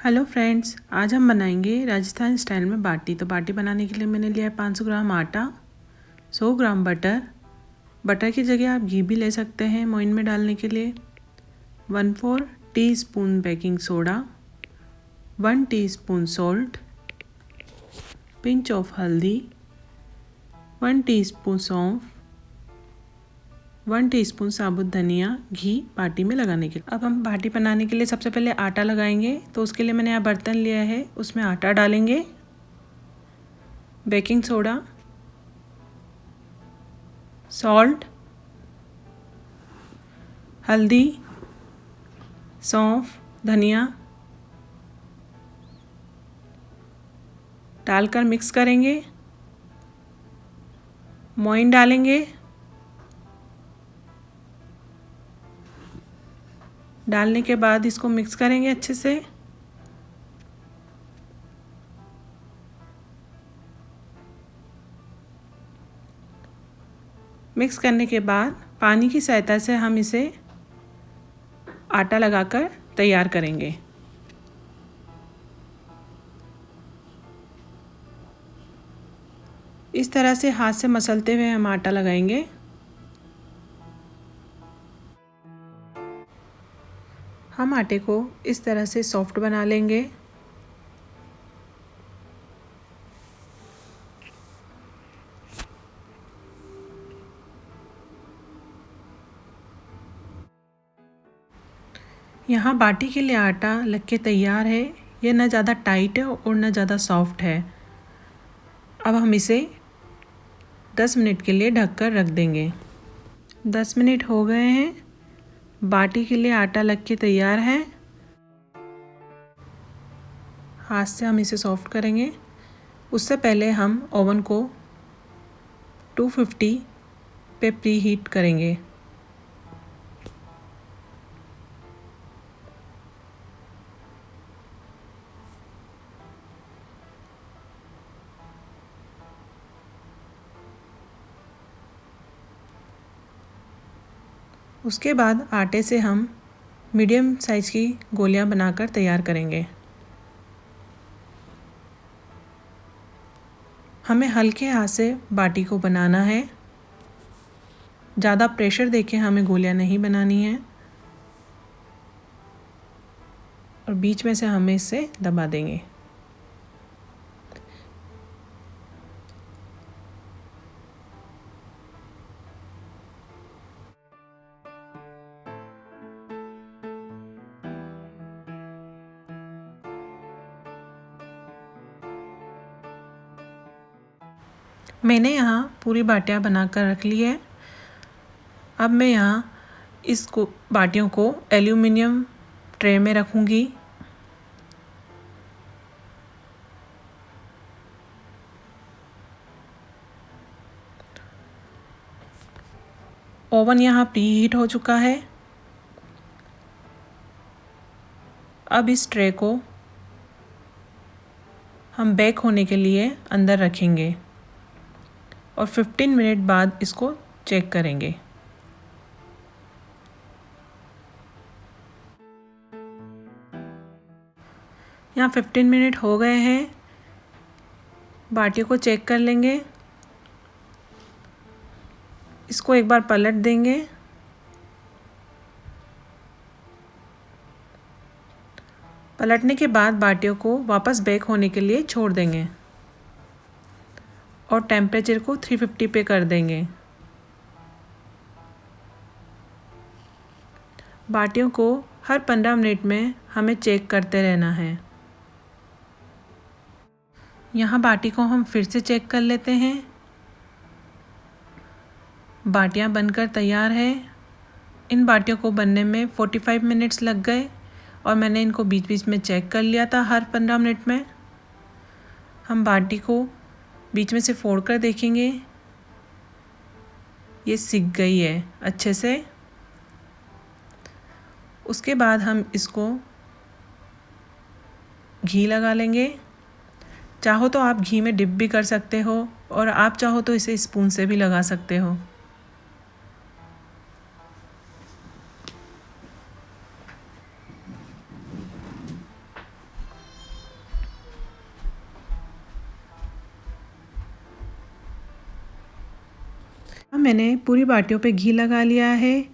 Hello friends, आज हम बनाएंगे राजस्थान स्टाइल में बाटी। तो बाटी बनाने के लिए मैंने लिया है 500 ग्राम आटा, 100 ग्राम बटर। बटर की जगह आप घी भी ले सकते हैं मोइन में डालने के लिए। 1/4 teaspoon baking soda, 1 teaspoon salt, pinch of हल्दी, 1 टीस्पून सौंफ, 1 टीस्पून साबुत धनिया, घी बाटी में लगाने के लिए। अब हम बाटी बनाने के लिए सबसे पहले आटा लगाएंगे। तो उसके लिए मैंने यहाँ बर्तन लिया है, उसमें आटा डालेंगे, बेकिंग सोडा, सॉल्ट, हल्दी, सौंफ, धनिया डालकर मिक्स करेंगे। मोइन डालेंगे। डालने के बाद इसको मिक्स करेंगे अच्छे से। मिक्स करने के बाद पानी की सहायता से हम इसे आटा लगाकर तैयार करेंगे। इस तरह से हाथ से मसलते हुए हम आटा लगाएंगे। हम आटे को इस तरह से सॉफ्ट बना लेंगे। यहाँ बाटी के लिए आटा लग के तैयार है। यह न ज़्यादा टाइट है और न ज़्यादा सॉफ्ट है। अब हम इसे 10 मिनट के लिए ढककर रख देंगे। 10 मिनट हो गए हैं। बाटी के लिए आटा लग के तैयार है। हाथ से हम इसे सॉफ्ट करेंगे। उससे पहले हम ओवन को 250 पे प्री हीट करेंगे। उसके बाद आटे से हम मीडियम साइज़ की गोलियां बनाकर तैयार करेंगे। हमें हल्के हाथ से बाटी को बनाना है। ज़्यादा प्रेशर देके हमें गोलियां नहीं बनानी है। और बीच में से हमें इसे दबा देंगे। मैंने यहाँ पूरी बाटियाँ बनाकर रख ली है। अब मैं यहाँ इसको बाटियों को एल्यूमिनियम ट्रे में रखूँगी। ओवन यहाँ प्री हीट हो चुका है। अब इस ट्रे को हम बेक होने के लिए अंदर रखेंगे और 15 मिनट बाद इसको चेक करेंगे। यहाँ 15 मिनट हो गए हैं। बाटियों को चेक कर लेंगे। इसको एक बार पलट देंगे। पलटने के बाद बाटियों को वापस बेक होने के लिए छोड़ देंगे और टेम्परेचर को 350 पे कर देंगे। बाटियों को हर 15 मिनट में हमें चेक करते रहना है। यहाँ बाटी को हम फिर से चेक कर लेते हैं। बाटियाँ बनकर तैयार है। इन बाटियों को बनने में 45 मिनट्स लग गए और मैंने इनको बीच बीच में चेक कर लिया था हर 15 मिनट में। हम बाटी को बीच में से फोड़ कर देखेंगे। ये सिक गई है अच्छे से। उसके बाद हम इसको घी लगा लेंगे। चाहो तो आप घी में डिप भी कर सकते हो और आप चाहो तो इसे स्पून से भी लगा सकते हो। मैंने पूरी बाटियों पे घी लगा लिया है।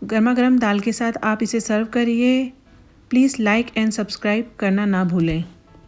गर्मा गर्म दाल के साथ आप इसे सर्व करिए। प्लीज़ लाइक एंड सब्सक्राइब करना ना भूलें।